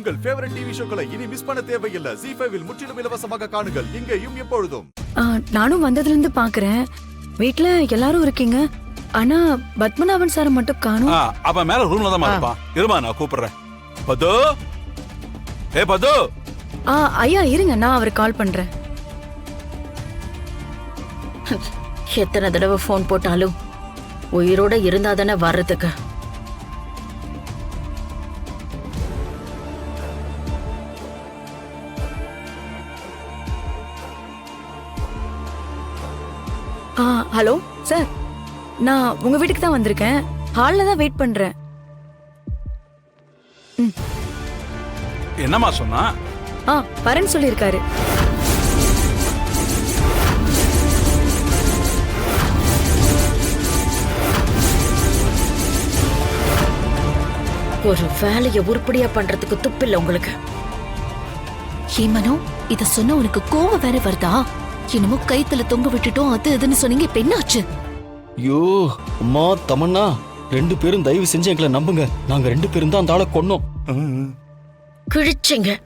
உங்கள் favourite TV ஷோக்களை இனி miss பண்ண தேவையில்லை. ZEE5 இல் முற்றிலும் இலவசமாக காணுங்கள். இங்கேயும் எப்பொழுதும். நானும் வந்ததுல இருந்து பாக்குறேன். வீட்ல எல்லாரும் இருக்கீங்க. ஆனா பத்மநாபன் சார் மட்டும் காணோம். அவன் மேல ரூம்ல தான் இருப்பான். இருமா, நான் கூப்பிடுறேன். பது, ஏ பது. ஐயா இருங்க, நான் அவருக்கு கால் பண்றேன். எத்தனை தடவை போன் போட்டாலும் உயிரோட இருந்தா தானே வர்றதுக்கு. ஹலோ சார், நான் உங்க வீட்டுக்கு தான் வந்திருக்கேன். ஹால்ல தான் வெயிட் பண்றேன். என்னம்மா சொன்னா? வரேன்னு சொல்லியிருக்காரு. ஒரு வேலைய உருப்படியா பண்றதுக்கு துப்பில்ல உங்களுக்கு. ஏமனோ, இத சொன்ன உனக்கு கோவம் வேற வருதா? என்னமோ கைத்துல தொங்க விட்டுட்டோம் அது இதுன்னு சொன்னீங்க, இப்ப என்னாச்சு? ஐயோ அம்மா தமன்னா, 2 பேரும் தயவு செஞ்சு எங்களை நம்புங்க. நாங்க 2 பேரும் தான் அந்த ஆளை கொன்னோம். கிழிச்சிங்க.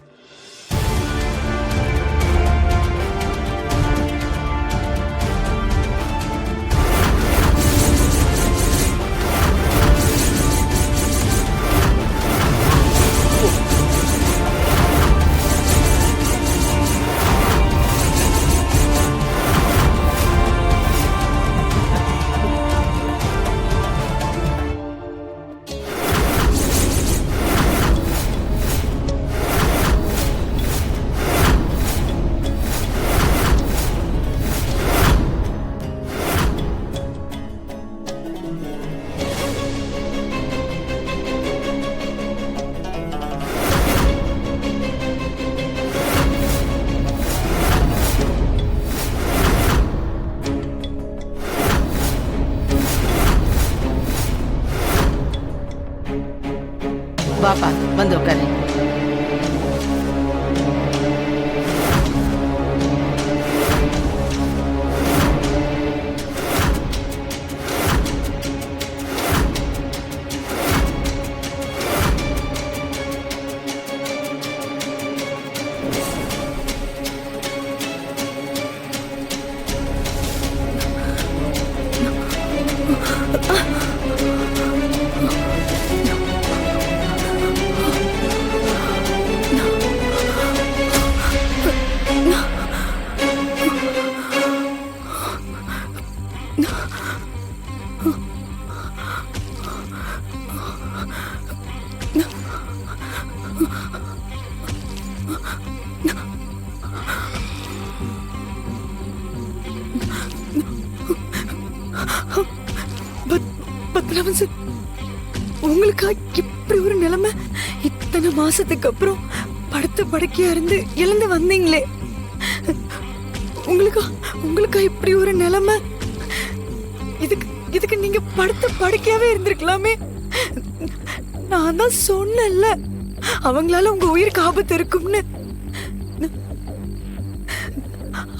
பாப்பா வந்து உட்காரு. பத்மநாபன் சார், உங்களுக்கா இப்படி ஒரு நிலைமை? இத்தனை மாசத்துக்கு அப்புறம் படுத்த படுக்கையா இருந்து எழுந்து வந்தீங்களே, உங்களுக்கா இப்படி ஒரு நிலைமை? இதுக்கு நீங்க படுத்த படுக்கையாவே இருந்திருக்கலாமே. நான் தான் சொன்னேன்ல, அவங்களால உங்க உயிருக்கு ஆபத்து இருக்கும்னு.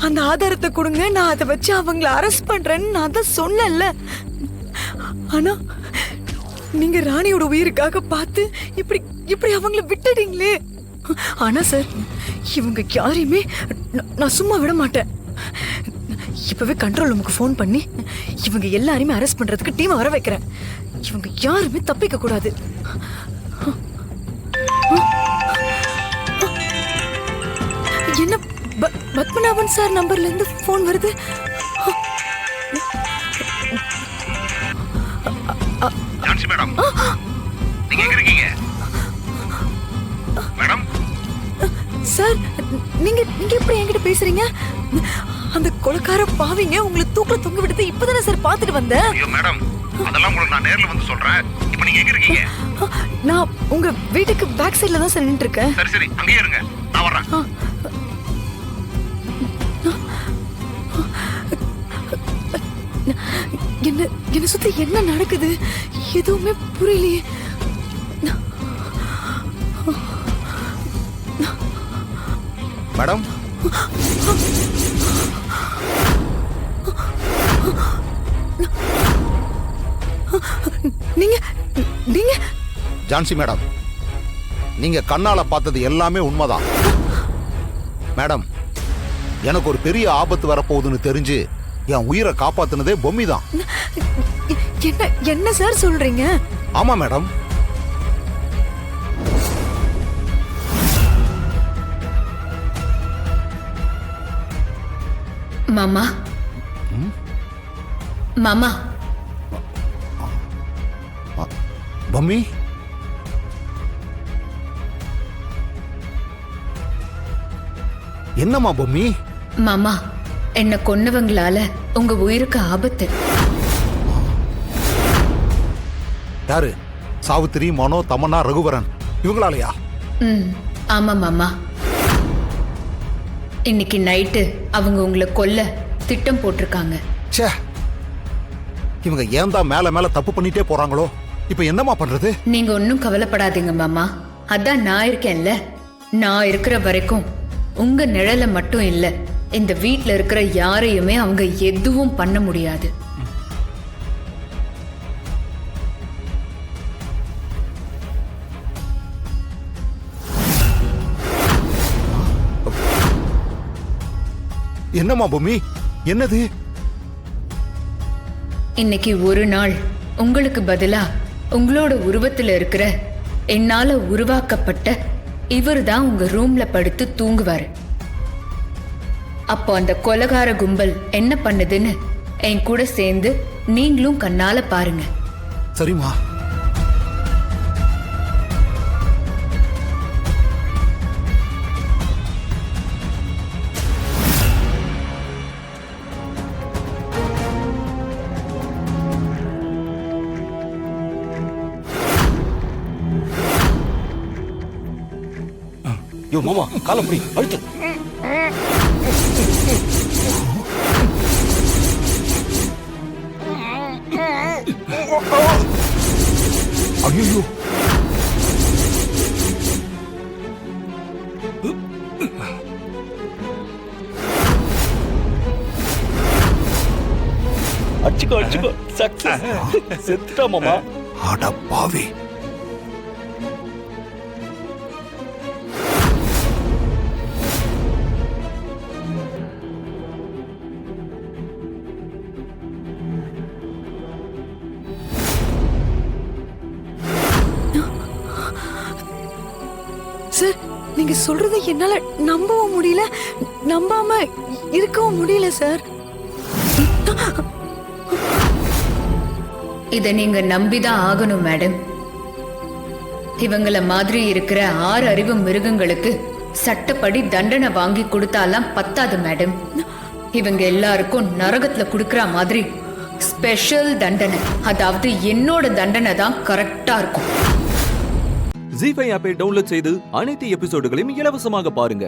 அந்த ஆதாரத்தை கொடுங்க, நான் அதை வச்சு அவங்கள அரெஸ்ட் பண்றேன்னு நான் தான் சொன்னேன்ல. ஆனா நீங்க ராணியோட உயிருக்காக பார்த்து இப்படி அவங்கள விட்டுட்டீங்களே. ஆனா சார், இவங்க யாரையுமே நான் சும்மா விட மாட்டேன். இப்பவே கண்ட்ரோல் ரூமுக்கு ஃபோன் பண்ணி இவங்க எல்லாரையுமே அரெஸ்ட் பண்றதுக்கு டீம் வர வைக்கிறேன். இவங்க யாருமே தப்பிக்க கூடாது. என்ன பத்மநாபன் சார் நம்பர்ல இருந்து போன் வருது? ஜான்சி மேடம், நீங்க எங்க இருக்கீங்க மேடம்? சார், நீங்க எப்படி என்கிட்ட பேசுறீங்க? அந்த கொலைக்கார பாவிங்க உங்களை தூக்குல தொங்க விடுறது இப்பதானே சார் பாத்துட்டு வந்தேன். ஐயோ மேடம், அதெல்லாம் உங்களுக்கு நான் நேர்ல வந்து சொல்றேன். இப்போ நீங்க எங்க இருக்கீங்க? நான் உங்க வீட்டுக்கு பேக் சைடுல தான் சார் நின்னுட்டு இருக்கேன். சரி அங்கேயே இருங்க, நான் வர்றேன். என்ன சுத்தி என்ன நடக்குது? எதுவுமே புரியலையே. மேடம், நீங்க ஜான்சி மேடம், நீங்க கண்ணால பார்த்தது எல்லாமே உண்மைதான். மேடம், எனக்கு ஒரு பெரிய ஆபத்து வரப்போகுதுன்னு தெரிஞ்சு என் உயிரை காப்பாத்துனதே பொம்மி தான். என்ன என்ன சார் சொல்றீங்க? ஆமா மேடம். மாமா மாமா பொம்மி, என்னம்மா பொம்மி? மாமா, என்ன கொன்னவங்களால உங்க உயிருக்கு ஆபத்து. யாரு? சாவித்திரி, மனோ, தமன்னா, ரகுவரன் இவங்களாலயா? ஆமா மாமா. இன்னைக்கு நைட்டு அவங்க உங்களை கொல்ல திட்டம் போட்டிருக்காங்க. ச்சே, இவங்க ஏன் தான் மேல மேல தப்பு பண்ணிட்டே போறாங்களோ? இப்ப என்னம்மா பண்றது? நீங்க ஒன்னும் கவலைப்படாதீங்க மாமா. அதான் நான் இருக்கேன்ல. நான் இருக்கிற வரைக்கும் உங்க நிழல மட்டும் இல்ல, இந்த வீட்ல இருக்கிற யாரையுமே அவங்க எதுவும் பண்ண முடியாது. என்னம்மா பொம்மி, என்னது? இன்னைக்கு ஒரு நாள் உங்களுக்கு பதிலா உங்களோட உருவத்துல இருக்கிற என்னால உருவாக்கப்பட்ட இவர் தான் உங்க ரூம்ல படுத்து தூங்குவாரு. அப்போ அந்த கொலைகார கும்பல் என்ன பண்ணுதுன்னு என் கூட சேர்ந்து நீங்களும் கண்ணால பாருங்க. சரிம்மா. யோ மாமா, காலை புடி, அழுத்து. ஐயோ, அடிச்சுக்கோ அடிச்சுக்கோ, சக்சஸ். செத்துட்டா மாமா. அட பாவி. சார், நீங்க சொல்றதை என்னால நம்பவும் முடியல, நம்பாம இருக்கவும் முடியல சார். இத நீங்க நம்பிதான் ஆகணும் மேடம். இவங்கள மாதிரி இருக்கிற 6 அறிவு மிருகங்களுக்கு சட்டப்படி தண்டனை வாங்கி கொடுத்தாலாம் பத்தாது மேடம். இவங்க எல்லாருக்கும் நரகத்துல கொடுக்கற மாதிரி ஸ்பெஷல் தண்டனை, அதாவது என்னோட தண்டனை தான் கரெக்டா இருக்கும். ஜீ5 ஆப்பை டவுன்லோட் செய்து அனைத்து எபிசோடுகளையும் இலவசமாக பாருங்க.